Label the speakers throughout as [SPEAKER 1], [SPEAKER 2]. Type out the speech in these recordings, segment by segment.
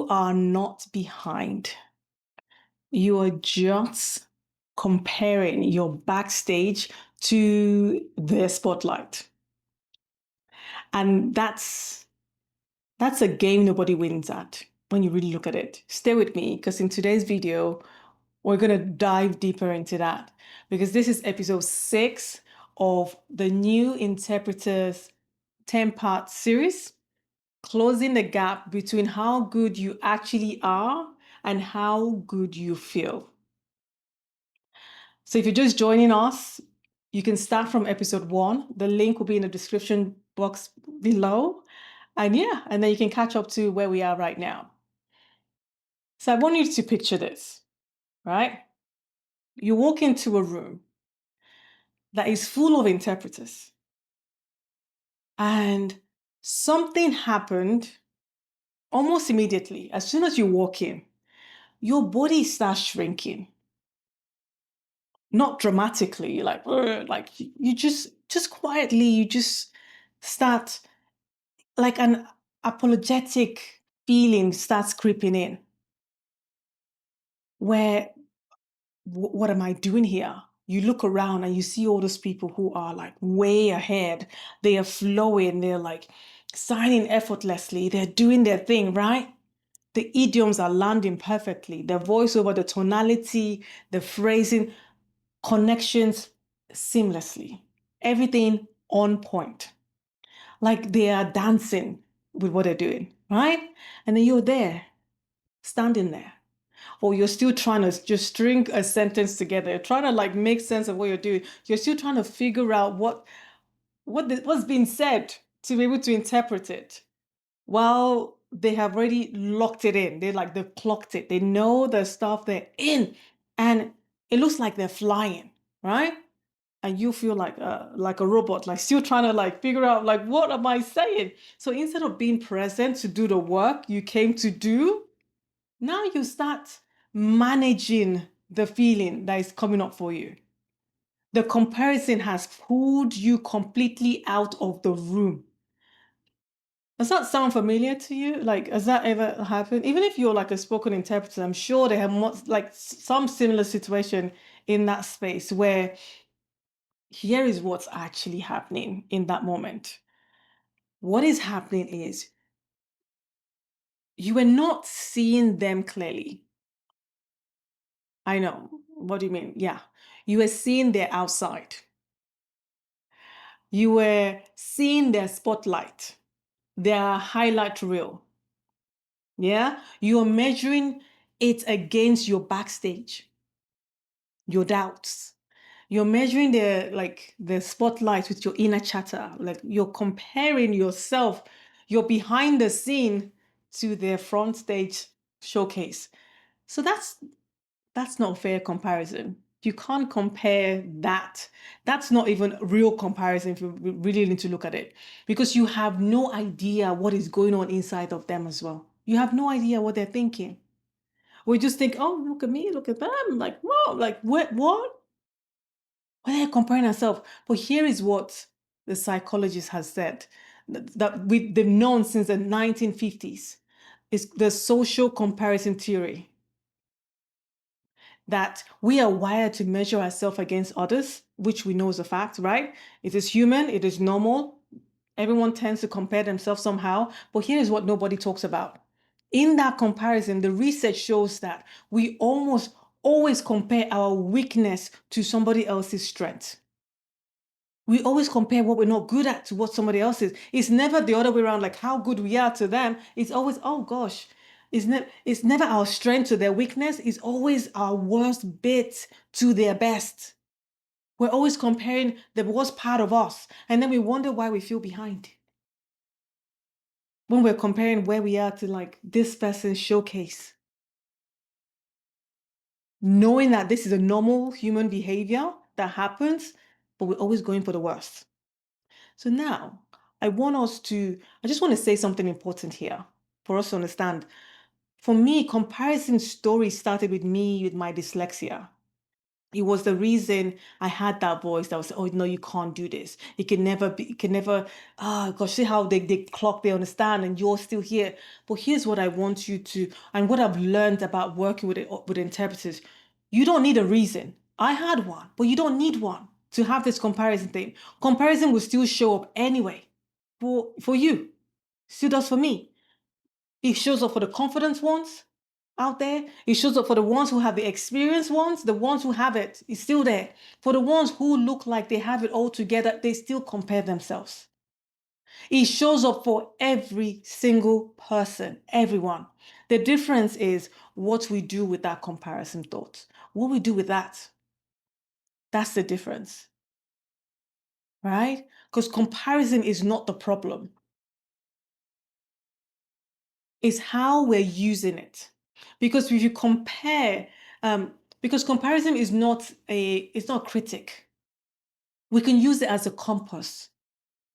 [SPEAKER 1] You are not behind. You are just comparing your backstage to their spotlight. And that's a game nobody wins at when you really look at it. Stay with me, because in today's video, we're going to dive deeper into that, because this is episode 6 of the New Interpreters 10-part series, closing the gap between how good you actually are and how good you feel. So if you're just joining us, you can start from episode 1. The link will be in the description box below. And then you can catch up to where we are right now. So I want you to picture this, right? You walk into a room that is full of interpreters, and something happened almost immediately. As soon as you walk in, your body starts shrinking. Not dramatically, like you just quietly, you just start, like an apologetic feeling starts creeping in, where what am I doing here? You look around and you see all those people who are like way ahead. They are flowing. They're like signing effortlessly. They're doing their thing, right? The idioms are landing perfectly. The voiceover, the tonality, the phrasing, connections seamlessly. Everything on point. Like they are dancing with what they're doing, right? And then you're there, standing there. Or you're still trying to just string a sentence together, trying to like make sense of what you're doing. You're still trying to figure out what's being said to be able to interpret it. While they have already locked it in. They've clocked it. They know the stuff they're in. And it looks like they're flying, right? And you feel like a robot, like still trying to like figure out like, what am I saying? So instead of being present to do the work you came to do, now you start managing the feeling that is coming up for you. The comparison has pulled you completely out of the room. Does that sound familiar to you? Like, has that ever happened? Even if you're like a spoken interpreter, I'm sure they have like some similar situation in that space where here is what's actually happening in that moment. What is happening is you are not seeing them clearly. I know. What do you mean? Yeah. You were seeing their outside. You were seeing their spotlight, their highlight reel. Yeah. You are measuring it against your backstage, your doubts. You're measuring the spotlight with your inner chatter. Like you're comparing yourself, your behind the scene to their front stage showcase. So that's not a fair comparison. You can't compare that. That's not even real comparison if you really need to look at it, because you have no idea what is going on inside of them as well. You have no idea what they're thinking. We just think, oh, look at me, look at them. Like, whoa, like what? Why are they comparing ourselves? But here is what the psychologist has said that they've known since the 1950s. Is the social comparison theory, that we are wired to measure ourselves against others, which we know is a fact, right? It is human, it is normal. Everyone tends to compare themselves somehow. But here is what nobody talks about. In that comparison, the research shows that we almost always compare our weakness to somebody else's strength. We always compare what we're not good at to what somebody else is. It's never the other way around, like how good we are to them. It's always, oh gosh, it's never our strength to their weakness. It's always our worst bit to their best. We're always comparing the worst part of us. And then we wonder why we feel behind. When we're comparing where we are to like this person's showcase. Knowing that this is a normal human behavior that happens, but we're always going for the worst. So now I just want to say something important here for us to understand. For me, comparison story started with me with my dyslexia. It was the reason I had that voice that was, oh, no, you can't do this. It can never be, it can never, gosh, see how they clock, they understand, and you're still here. But here's what I want you to, and what I've learned about working with interpreters. You don't need a reason. I had one, but you don't need one to have this comparison thing. Comparison will still show up anyway for you. Still does for me. It shows up for the confident ones out there. It shows up for the ones who have the experienced ones, the ones who have it. It's still there. For the ones who look like they have it all together, they still compare themselves. It shows up for every single person, everyone. The difference is what we do with that comparison thought. What we do with that. That's the difference. Right? Because comparison is not the problem. Is how we're using it. Because if you compare, because comparison is not it's not a critic. We can use it as a compass.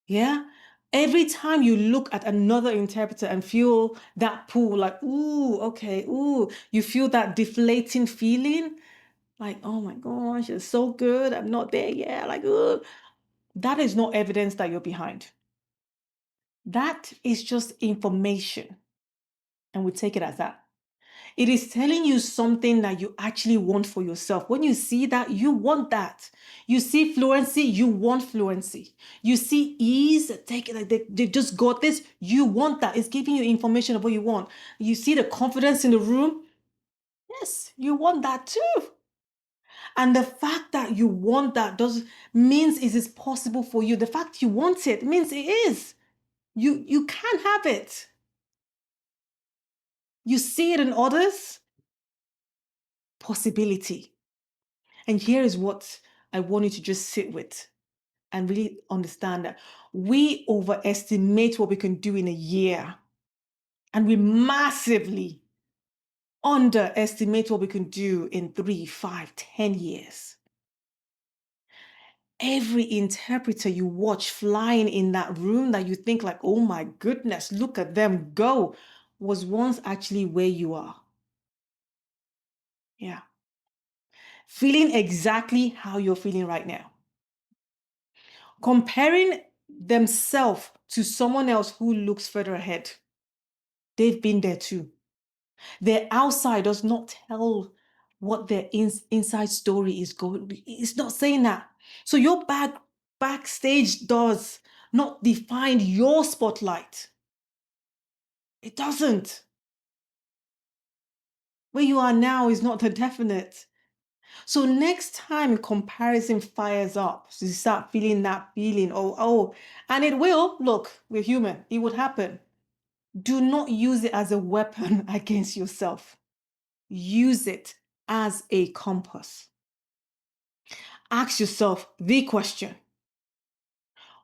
[SPEAKER 1] Yeah. Every time you look at another interpreter and feel that pull, like, ooh, okay, ooh, you feel that deflating feeling, like, oh my gosh, it's so good. I'm not there yet. Like, ooh. That is not evidence that you're behind. That is just information. And we take it as that. It is telling you something that you actually want for yourself. When you see that, you want that. You see fluency, you want fluency. You see ease, take it like they just got this, you want that. It's giving you information of what you want. You see the confidence in the room, yes, you want that too. And the fact that you want that does means it is possible for you. The fact you want it means it is. You can have it. You see it in others, possibility. And here is what I want you to just sit with and really understand that we overestimate what we can do in a year, and we massively underestimate what we can do in 3, 5, 10 years. Every interpreter you watch flying in that room that you think like, oh my goodness, look at them go, was once actually where you are. Yeah. Feeling exactly how you're feeling right now. Comparing themselves to someone else who looks further ahead. They've been there too. Their outside does not tell what their inside story is going. It's not saying that. So your backstage does not define your spotlight. It doesn't. Where you are now is not the definite. So next time comparison fires up, so you start feeling that feeling, oh, and it will, look, we're human, it would happen. Do not use it as a weapon against yourself. Use it as a compass. Ask yourself the question: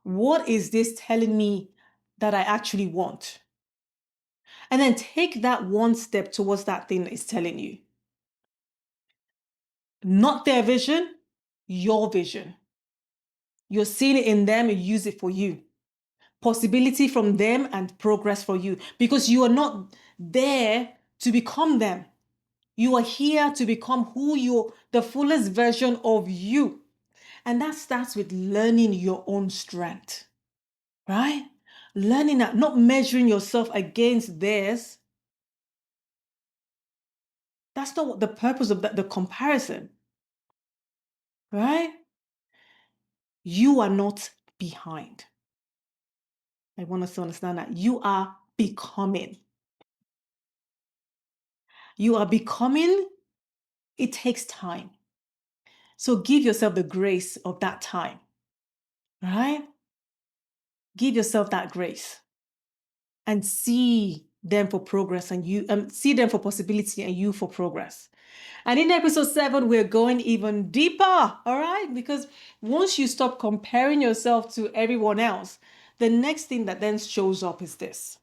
[SPEAKER 1] what is this telling me that I actually want? And then take that one step towards that thing that is telling you. Not their vision, your vision. You're seeing it in them and use it for you. Possibility from them and progress for you, because you are not there to become them. You are here to become the fullest version of you. And that starts with learning your own strength, right? Learning that, not measuring yourself against theirs. That's not what the purpose of the comparison, right? You are not behind. I want us to understand that you are becoming. You are becoming. It takes time. So give yourself the grace of that time, right? Give yourself that grace and see them for progress, and you see them for possibility and you for progress. And in episode 7, we're going even deeper, all right? Because once you stop comparing yourself to everyone else, the next thing that then shows up is this.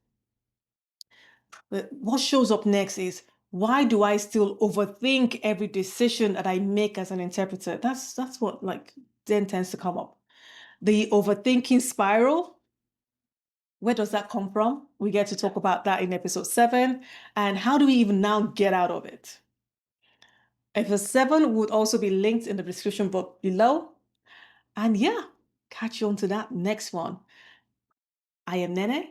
[SPEAKER 1] What shows up next is, why do I still overthink every decision that I make as an interpreter? That's what then tends to come up. The overthinking spiral. Where does that come from? We get to talk about that in episode 7. And how do we even now get out of it? Episode 7 would also be linked in the description box below. And yeah, catch you on to that next one. I am Nene.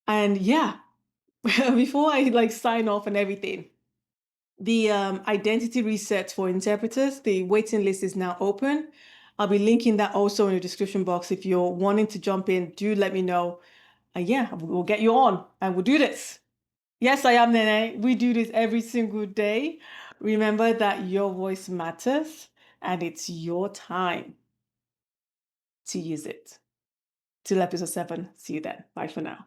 [SPEAKER 1] And yeah, before I like sign off and everything, the identity research for interpreters, the waiting list is now open. I'll be linking that also in the description box. If you're wanting to jump in, do let me know. And yeah, we'll get you on and we'll do this. Yes, I am Nene. We do this every single day. Remember that your voice matters and it's your time to use it. Till episode 7. See you then. Bye for now.